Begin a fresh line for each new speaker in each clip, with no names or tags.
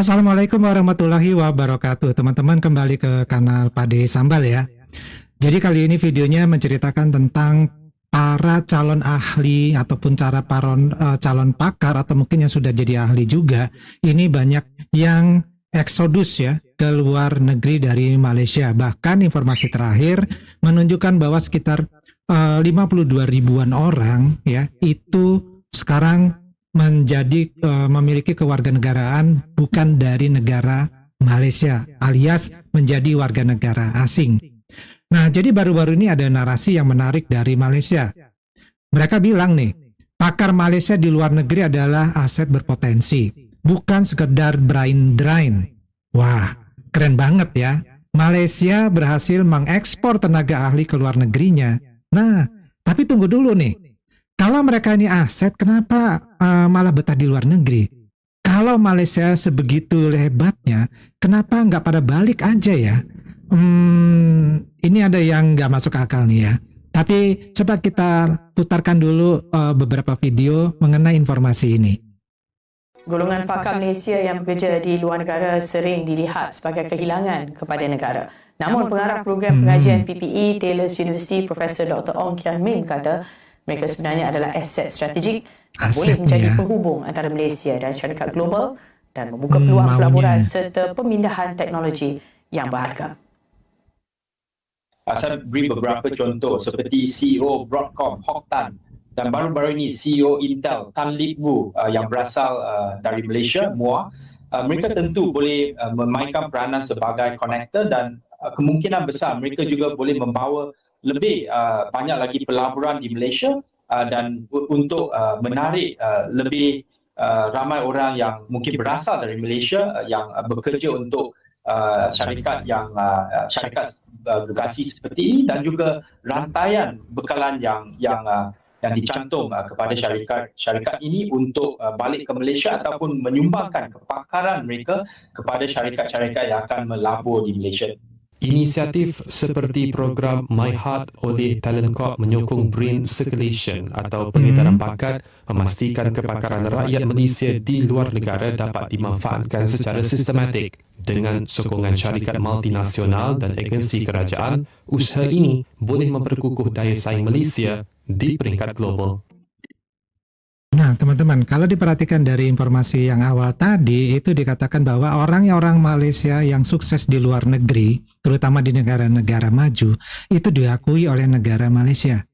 Assalamualaikum warahmatullahi wabarakatuh. Teman-teman kembali ke kanal Pade Sambal ya. Jadi kali ini videonya menceritakan tentang para calon ahli ataupun calon pakar atau mungkin yang sudah jadi ahli juga. Ini banyak yang eksodus ya ke luar negeri dari Malaysia. Bahkan informasi terakhir menunjukkan bahwa sekitar 52 ribuan orang ya itu sekarang memiliki kewarganegaraan bukan dari negara Malaysia alias menjadi warga negara asing. Nah, jadi baru-baru ini ada narasi yang menarik dari Malaysia. Mereka bilang nih, pakar Malaysia di luar negeri adalah aset berpotensi, bukan sekedar brain drain. Wah, keren banget ya. Malaysia berhasil mengekspor tenaga ahli ke luar negerinya. Nah, tapi tunggu dulu nih. Kalau mereka ini aset, kenapa malah betah di luar negeri? Kalau Malaysia sebegitu hebatnya, kenapa nggak pada balik aja ya? Ini ada yang nggak masuk akal nih ya. Tapi coba kita putarkan dulu beberapa video mengenai informasi ini.
Golongan pakar Malaysia yang bekerja di luar negara sering dilihat sebagai kehilangan kepada negara. Namun pengarah program pengajian PPE Taylor's University Profesor Dr. Ong Kian Ming kata mereka sebenarnya adalah aset strategik yang boleh menjadi penghubung antara Malaysia dan syarikat global dan membuka peluang pelaburan serta pemindahan teknologi yang berharga.
Saya beri beberapa contoh seperti CEO Broadcom Hock Tan dan baru-baru ini CEO Intel Tan Lip Wu yang berasal dari Malaysia, MUA. Mereka tentu boleh memainkan peranan sebagai konektor dan kemungkinan besar mereka juga boleh membawa lebih banyak lagi pelaburan di Malaysia dan untuk menarik lebih ramai orang yang mungkin berasal dari Malaysia yang bekerja untuk syarikat gergasi seperti ini dan juga rantaian bekalan yang dicantum kepada syarikat ini untuk balik ke Malaysia ataupun menyumbangkan kepakaran mereka kepada syarikat-syarikat yang akan melabur di Malaysia.
Inisiatif seperti program My Heart oleh Talent Corp menyokong brain circulation atau pengedaran bakat, memastikan kepakaran rakyat Malaysia di luar negara dapat dimanfaatkan secara sistematik. Dengan sokongan syarikat multinasional dan agensi kerajaan, usaha ini boleh memperkukuh daya saing Malaysia di peringkat global.
Nah, teman-teman, kalau diperhatikan dari informasi yang awal tadi, itu dikatakan bahwa orang Malaysia yang sukses di luar negeri, terutama di negara-negara maju, itu diakui oleh negara Malaysia.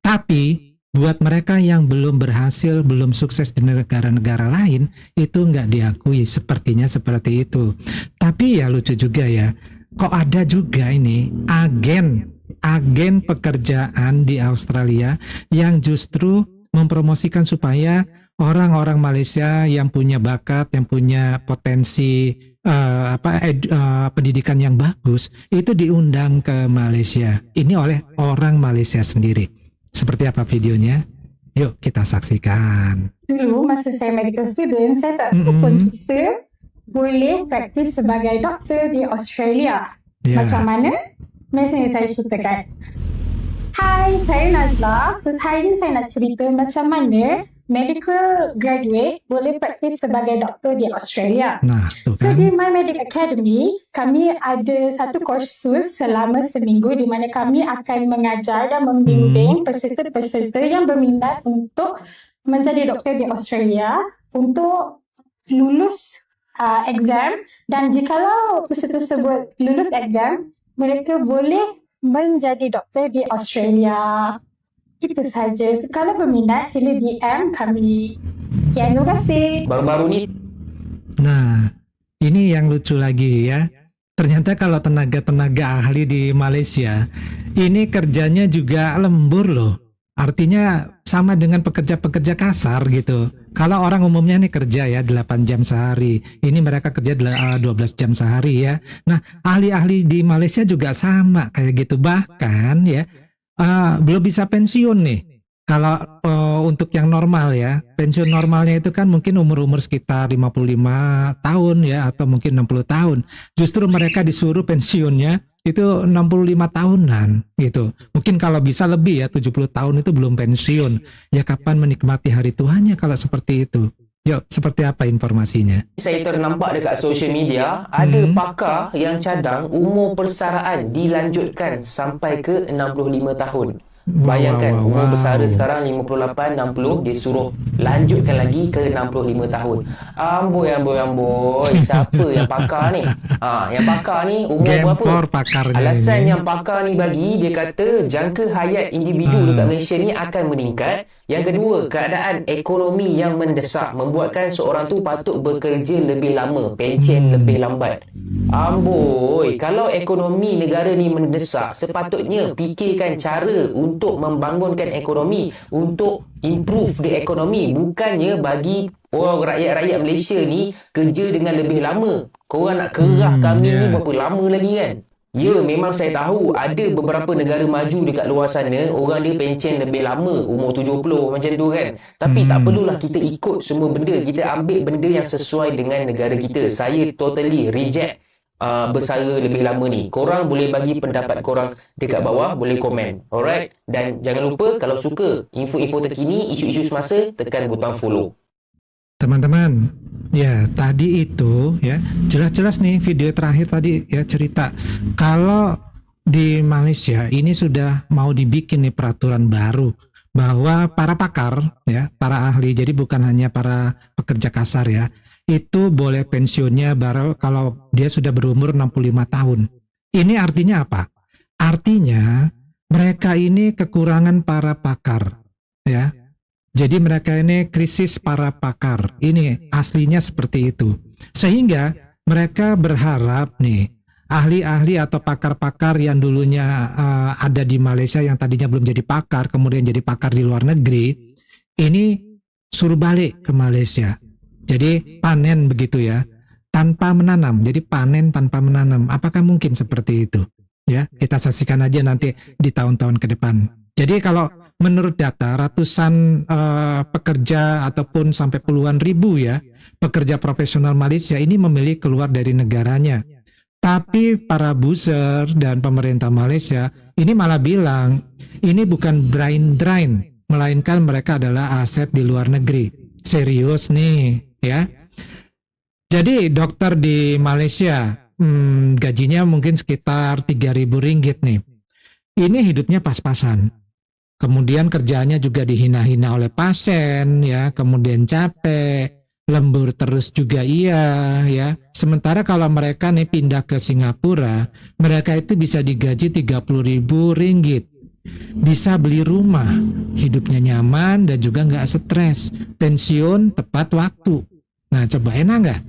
Tapi, buat mereka yang belum berhasil, belum sukses di negara-negara lain, itu nggak diakui, sepertinya seperti itu. Tapi ya lucu juga ya, kok ada juga ini agen pekerjaan di Australia yang justru mempromosikan supaya orang-orang Malaysia yang punya bakat, yang punya potensi pendidikan yang bagus itu diundang ke Malaysia. Ini oleh orang Malaysia sendiri. Seperti apa videonya? Yuk kita saksikan.
Dulu masa saya medical student, saya tak tahu pun kita boleh praktis sebagai doktor di Australia. Macam mana? Mesti saya ceritakan. Hai, saya Nazla. So, hari ini saya nak cerita macam mana medical graduate boleh praktis sebagai doktor di Australia.
Nah, tu kan.
So, di My Medic Academy, kami ada satu kursus selama seminggu di mana kami akan mengajar dan membimbing peserta-peserta yang berminat untuk menjadi doktor di Australia untuk lulus exam, dan jikalau peserta tersebut lulus exam, mereka boleh menjadi doktor di Australia. Itu sahaja. Kalau berminat, sila DM kami. Sekian, terima kasih.
Baru-baru ni.
Nah, ini yang lucu lagi ya. Ternyata kalau tenaga-tenaga ahli di Malaysia, ini kerjanya juga lembur loh. Artinya sama dengan pekerja-pekerja kasar gitu. Kalau orang umumnya nih kerja ya 8 jam sehari, ini mereka kerja 12 jam sehari ya. Nah, ahli-ahli di Malaysia juga sama kayak gitu. Bahkan ya belum bisa pensiun nih. Kalau untuk yang normal ya, pensiun normalnya itu kan mungkin umur-umur sekitar 55 tahun ya, atau mungkin 60 tahun. Justru mereka disuruh pensiunnya itu 65 tahunan gitu. Mungkin kalau bisa lebih ya, 70 tahun itu belum pensiun. Ya kapan menikmati hari tuanya kalau seperti itu? Yuk, seperti apa informasinya?
Saya ternampak dekat social media ada pakar yang cadang umur persaraan dilanjutkan sampai ke 65 tahun. Bayangkan umur bersara sekarang 58, 60, dia suruh lanjutkan lagi ke 65 tahun. Amboi, siapa yang pakar ni? Yang pakar ni umur
Gempor
berapa?
pakarnya
Alasan
ini.
yang pakar ni bagi, dia kata jangka hayat individu dekat Malaysia ni akan meningkat. Yang kedua, keadaan ekonomi yang mendesak membuatkan seorang tu patut bekerja lebih lama, pencen lebih lambat. Amboi, kalau ekonomi negara ni mendesak, sepatutnya fikirkan cara untuk membangunkan ekonomi, untuk improve the ekonomi, bukannya bagi orang rakyat-rakyat Malaysia ni kerja dengan lebih lama. Korang nak kerah kami ni berapa lama lagi kan? Ya, memang saya tahu ada beberapa negara maju dekat luar sana, orang dia pencen lebih lama, umur 70 macam tu kan. Tapi tak perlulah kita ikut semua benda, kita ambil benda yang sesuai dengan negara kita. Saya totally reject bersara lebih lama ni. Korang boleh bagi pendapat korang dekat bawah, boleh komen. Alright? Dan jangan lupa kalau suka info-info terkini, isu-isu semasa, tekan butang follow.
Teman-teman, ya tadi itu ya jelas-jelas nih video terakhir tadi ya cerita kalau di Malaysia ini sudah mau dibikin nih peraturan baru bahwa para pakar ya, para ahli, jadi bukan hanya para pekerja kasar ya, itu boleh pensiunnya baru kalau dia sudah berumur 65 tahun. Ini artinya apa? Artinya mereka ini kekurangan para pakar ya. Jadi mereka ini krisis para pakar. Ini aslinya seperti itu. Sehingga mereka berharap nih ahli-ahli atau pakar-pakar yang dulunya ada di Malaysia yang tadinya belum jadi pakar, kemudian jadi pakar di luar negeri, ini suruh balik ke Malaysia. Jadi panen begitu ya, tanpa menanam. Jadi panen tanpa menanam. Apakah mungkin seperti itu? Ya, kita saksikan aja nanti di tahun-tahun ke depan. Jadi kalau menurut data ratusan pekerja ataupun sampai puluhan ribu ya pekerja profesional Malaysia ini memilih keluar dari negaranya. Tapi para buzzer dan pemerintah Malaysia ini malah bilang ini bukan brain drain, melainkan mereka adalah aset di luar negeri. Serius nih ya. Jadi dokter di Malaysia gajinya mungkin sekitar 3.000 ringgit nih. Ini hidupnya pas-pasan. Kemudian kerjaannya juga dihina-hina oleh pasien ya, kemudian capek, lembur terus juga iya ya. Sementara kalau mereka nih pindah ke Singapura, mereka itu bisa digaji 30.000 ringgit. Bisa beli rumah, hidupnya nyaman dan juga nggak stres, pensiun tepat waktu. Nah, coba enak nggak?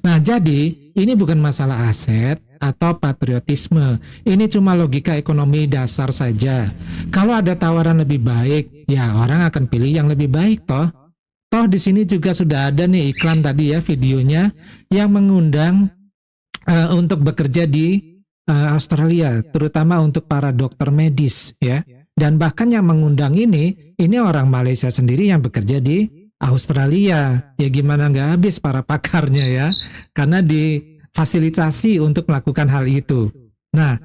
Nah, jadi ini bukan masalah aset atau patriotisme. Ini cuma logika ekonomi dasar saja. Kalau ada tawaran lebih baik, ya orang akan pilih yang lebih baik toh. Toh di sini juga sudah ada nih iklan tadi ya videonya yang mengundang untuk bekerja di Australia, terutama untuk para dokter medis ya. Dan bahkan yang mengundang ini orang Malaysia sendiri yang bekerja di Australia. Ya gimana nggak habis para pakarnya ya, karena difasilitasi untuk melakukan hal itu. Nah,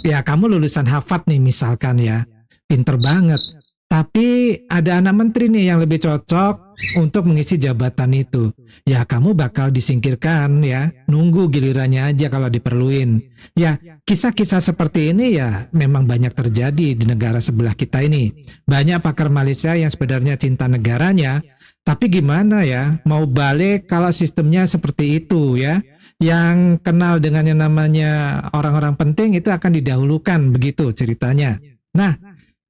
ya kamu lulusan Harvard nih misalkan ya, pinter banget. Tapi ada anak menteri nih yang lebih cocok untuk mengisi jabatan itu. Ya kamu bakal disingkirkan ya, nunggu gilirannya aja kalau diperluin. Ya kisah-kisah seperti ini ya memang banyak terjadi di negara sebelah kita ini. Banyak pakar Malaysia yang sebenarnya cinta negaranya, tapi gimana ya mau balik kalau sistemnya seperti itu ya. Yang kenal dengan yang namanya orang-orang penting itu akan didahulukan begitu ceritanya. Nah,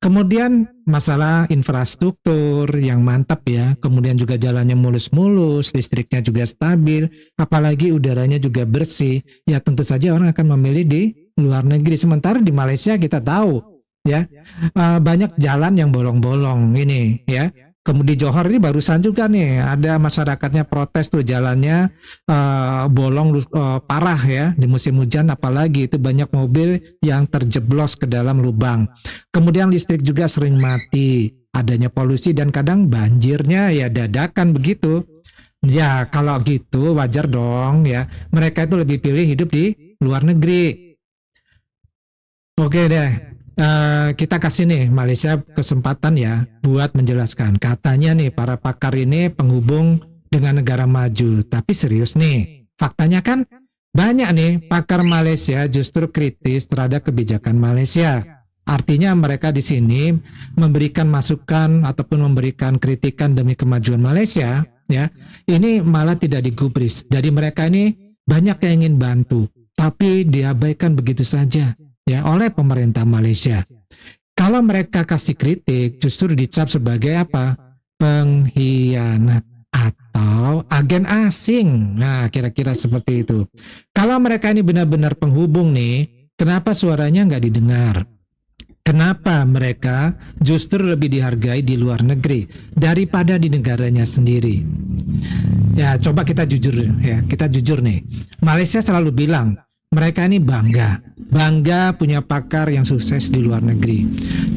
kemudian masalah infrastruktur yang mantap ya, kemudian juga jalannya mulus-mulus, listriknya juga stabil, apalagi udaranya juga bersih, ya tentu saja orang akan memilih di luar negeri. Sementara di Malaysia kita tahu ya, banyak jalan yang bolong-bolong ini ya. Kemudian di Johor ini barusan juga nih ada masyarakatnya protes tuh jalannya bolong parah ya di musim hujan, apalagi itu banyak mobil yang terjeblos ke dalam lubang. Kemudian listrik juga sering mati, adanya polusi dan kadang banjirnya ya dadakan begitu. Ya kalau gitu wajar dong ya mereka itu lebih pilih hidup di luar negeri. Oke deh. kita kasih nih Malaysia kesempatan ya buat menjelaskan. Katanya nih para pakar ini penghubung dengan negara maju, tapi serius nih, faktanya kan banyak nih pakar Malaysia justru kritis terhadap kebijakan Malaysia. Artinya mereka di sini memberikan masukan ataupun memberikan kritikan demi kemajuan Malaysia, ya. Ini malah tidak digubris. Jadi mereka ini banyak yang ingin bantu, tapi diabaikan begitu saja ya oleh pemerintah Malaysia. Kalau mereka kasih kritik, justru dicap sebagai apa? Pengkhianat atau agen asing. Nah, kira-kira seperti itu. Kalau mereka ini benar-benar penghubung nih, kenapa suaranya nggak didengar? Kenapa mereka justru lebih dihargai di luar negeri daripada di negaranya sendiri? Ya, coba kita jujur ya, kita jujur nih. Malaysia selalu bilang mereka ini bangga punya pakar yang sukses di luar negeri.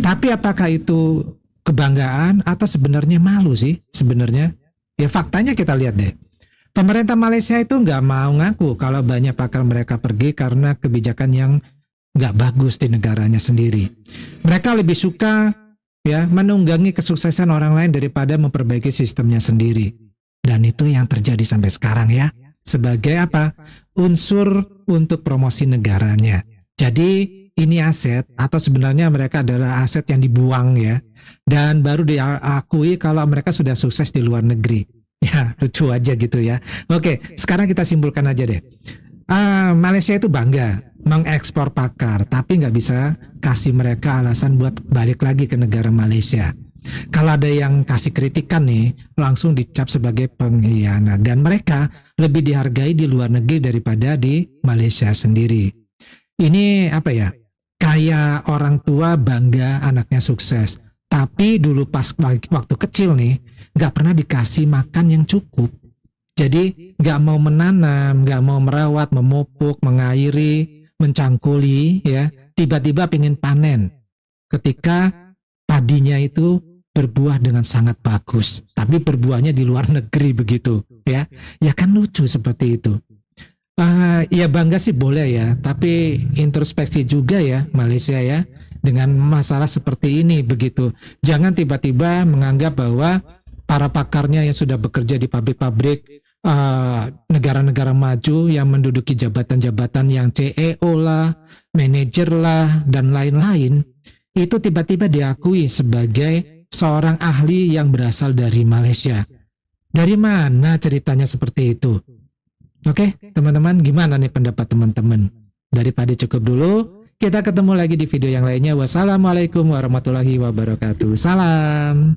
Tapi apakah itu kebanggaan atau sebenarnya malu sih sebenarnya? Ya faktanya kita lihat deh. Pemerintah Malaysia itu nggak mau ngaku kalau banyak pakar mereka pergi karena kebijakan yang nggak bagus di negaranya sendiri. Mereka lebih suka ya menunggangi kesuksesan orang lain daripada memperbaiki sistemnya sendiri. Dan itu yang terjadi sampai sekarang ya. Sebagai apa? Unsur untuk promosi negaranya. Jadi ini aset atau sebenarnya mereka adalah aset yang dibuang ya. Dan baru diakui kalau mereka sudah sukses di luar negeri. Ya lucu aja gitu ya. Oke, sekarang kita simpulkan aja deh. Malaysia itu bangga mengekspor pakar, tapi nggak bisa kasih mereka alasan buat balik lagi ke negara Malaysia. Kalau ada yang kasih kritikan nih, langsung dicap sebagai pengkhianat. Dan mereka lebih dihargai di luar negeri daripada di Malaysia sendiri. Ini apa ya? Kayak orang tua bangga anaknya sukses. Tapi dulu pas waktu kecil nih, nggak pernah dikasih makan yang cukup. Jadi nggak mau menanam, nggak mau merawat, memupuk, mengairi, mencangkuli, ya tiba-tiba pengen panen. Ketika padinya itu berbuah dengan sangat bagus, tapi berbuahnya di luar negeri begitu, ya kan lucu seperti itu. Ya bangga sih boleh ya, tapi introspeksi juga ya Malaysia ya dengan masalah seperti ini begitu. Jangan tiba-tiba menganggap bahwa para pakarnya yang sudah bekerja di pabrik-pabrik negara-negara maju yang menduduki jabatan-jabatan yang CEO lah, manajer lah, dan lain-lain, itu tiba-tiba diakui sebagai seorang ahli yang berasal dari Malaysia. Dari mana ceritanya seperti itu? Oke, teman-teman, gimana nih pendapat teman-teman? Daripada cukup dulu, kita ketemu lagi di video yang lainnya. Wassalamualaikum warahmatullahi wabarakatuh. Salam.